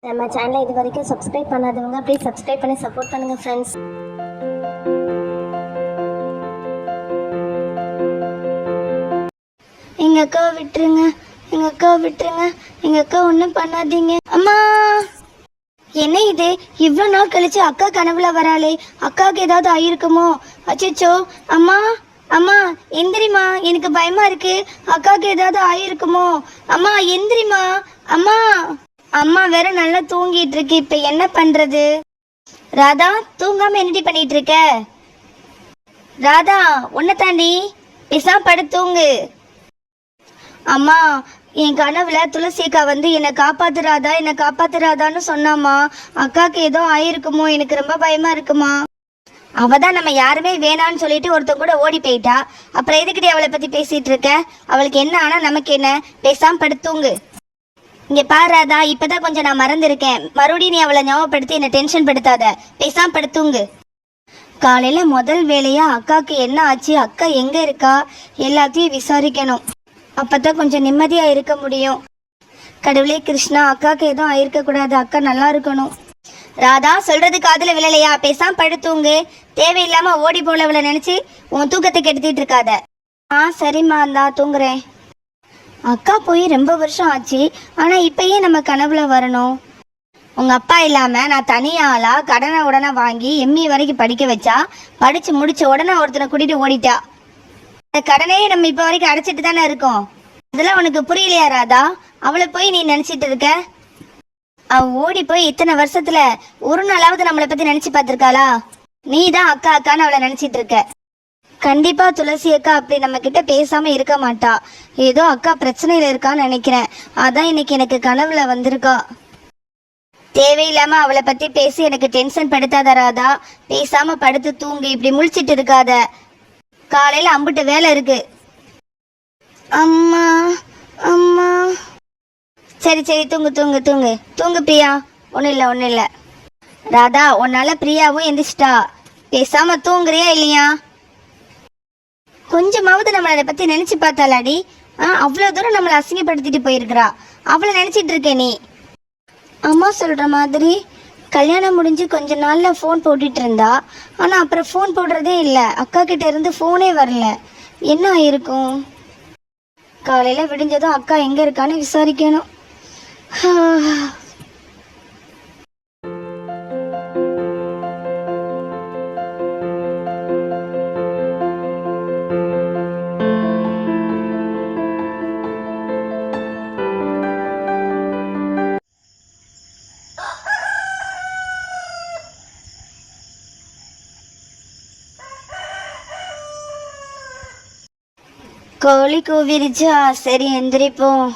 நம்ம சேனலை இது வரைக்கும் சப்ஸ்கிரைப் பண்ணாதவங்க ப்ளீஸ் சப்ஸ்கிரைப் பண்ணி சப்போர்ட் பண்ணுங்க ஃப்ரெண்ட்ஸ். எங்க அக்கா விட்டுருங்க, எங்க அக்கா விட்டுருங்க, எங்க அக்கா ஒன்றும் பண்ணாதீங்க. அம்மா, என்ன இது இவ்வளோ நாள் கழிச்சு அக்கா கனவுல வராளே, அக்காவுக்கு ஏதாவது ஆயிருக்குமோ? அச்சோ, அம்மா அம்மா எந்திரிமா, எனக்கு பயமா இருக்கு, அக்காவுக்கு ஏதாவது ஆயிருக்குமோ? அம்மா எந்திரிமா, அம்மா. அம்மா வேற நல்லா தூங்கிட்டு இருக்கு, இப்ப என்ன பண்றது? ராதா, தூங்காம என்னடி பண்ணிட்டு இருக்க? ராதா, உன்னை தாண்டி, பேசாம படுத்து தூங்கு. அம்மா, என் கனவுல துளசி அக்கா வந்து என்னை காப்பாத்துறாதா, என்னை காப்பாத்துறாதான்னு சொன்னாமா. அக்காவுக்கு ஏதோ ஆயிருக்குமோ, எனக்கு ரொம்ப பயமா இருக்குமா. அவதான் நம்ம யாருமே வேணான்னு சொல்லிட்டு ஒருத்தன் கூட ஓடி போயிட்டா. அப்புறம் எதுக்கிட்டே அவளை பத்தி பேசிட்டு இருக்க? அவளுக்கு என்ன ஆனா நமக்கு என்ன? பேசாம படுத்தூங்கு. இங்க பாராதா, இப்பதான் கொஞ்சம் நான் மறந்துருக்கேன், மறுபடியும் நீ அவளை ஞாபகப்படுத்தி என்ன டென்ஷன் படுத்தாத, பேசாம படுத்தூங்கு. காலையில முதல் வேலையா அக்காவுக்கு என்ன ஆச்சு, அக்கா எங்க இருக்கா, எல்லாத்தையும் விசாரிக்கணும். அப்பதான் கொஞ்சம் நிம்மதியா இருக்க முடியும். கடவுளே கிருஷ்ணா, அக்காவுக்கு எதுவும் ஆயிருக்க கூடாது, அக்கா நல்லா இருக்கணும். ராதா, சொல்றது காதுல விழலையா? பேசாம படுத்தூங்கு. தேவையில்லாம ஓடி போலவளை நினைச்சு உன் தூக்கத்தை கெடுத்திட்டு இருக்காத. சரிம்மா, இந்தா தூங்குறேன். அக்கா போய் ரொம்ப வருஷம் ஆச்சு, ஆனா இப்பயே நம்ம கனவுல வரணும். உங்க அப்பா இல்லாம நான் தனியாளா கடனை உடனே வாங்கி எம்இ வரைக்கும் படிக்க வச்சா, படிச்சு முடிச்ச உடனே ஒருத்தனை கூட்டிட்டு ஓடிட்டா. அந்த கடனையே நம்ம இப்ப வரைக்கும் அடைச்சிட்டு தானே இருக்கோம். அதெல்லாம் உனக்கு புரியலையா ராதா? அவளை போய் நீ நினைச்சிட்டு இருக்க? அவ ஓடி போய் இத்தனை வருஷத்துல ஒரு நாளாவது நம்மளை பத்தி நினைச்சு பார்த்திருக்காளா? நீ தான் அக்கா அக்கான்னு அவளை நினைச்சிட்டு இருக்க. கண்டிப்பா துளசி அக்கா அப்படி நம்ம கிட்ட பேசாம இருக்க மாட்டா. ஏதோ அக்கா பிரச்சனையில இருக்கான்னு நினைக்கிறேன், அதான் இன்னைக்கு எனக்கு கனவுல வந்திருக்கா. தேவையில்லாம அவளை பத்தி பேசி எனக்கு டென்ஷன் படுத்தாத ராதா, பேசாம படுத்து தூங்கு, இப்படி முழிச்சிட்டு இருக்காத. காலையில அம்புட்டு வேலை இருக்கு. அம்மா அம்மா. சரி தூங்கு தூங்கு தூங்கு தூங்கு பிரியா, ஒன்னும் இல்ல. ராதா, உன்னால பிரியாவும் எந்திரிச்சிட்டா, பேசாம தூங்குறியா இல்லையா? கொஞ்சமாவது நம்மளை பத்தி நினைச்சு பார்த்தாலாடி? அவ்வளவு தூரம் நம்மளை அசிங்கப்படுத்திட்டு போயிருக்கிறா, அவளை நினைச்சிட்டு இருக்க நீ. அம்மா சொல்ற மாதிரி கல்யாணம் முடிஞ்சு கொஞ்ச நாள்ல போன் போட்டுட்டு இருந்தா, ஆனா அப்புறம் போன் போடுறதே இல்லை, அக்கா கிட்ட இருந்து போனே வரல. என்ன ஆயிருக்கும்? காலையில விடிஞ்சதும் அக்கா எங்க இருக்கான்னு விசாரிக்கணும். கோழி கூவிருச்சா? சரி எந்திரிப்போம்.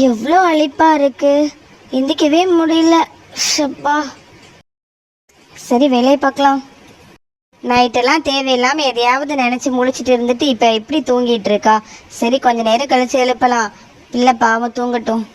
எவ்வளோ அழிப்பா இருக்கு, எந்திக்கவே முடியல. ஷப்பா. சரி வேலையை பார்க்கலாம். நைட்டெல்லாம் தேவையில்லாம எதையாவது நினைச்சு முழிச்சிட்டு இருந்துட்டு இப்ப எப்படி தூங்கிட்டு இருக்கா? சரி கொஞ்ச நேரம் கழிச்சு எழுப்பலாம். இல்ல பாவம் தூங்கட்டும்.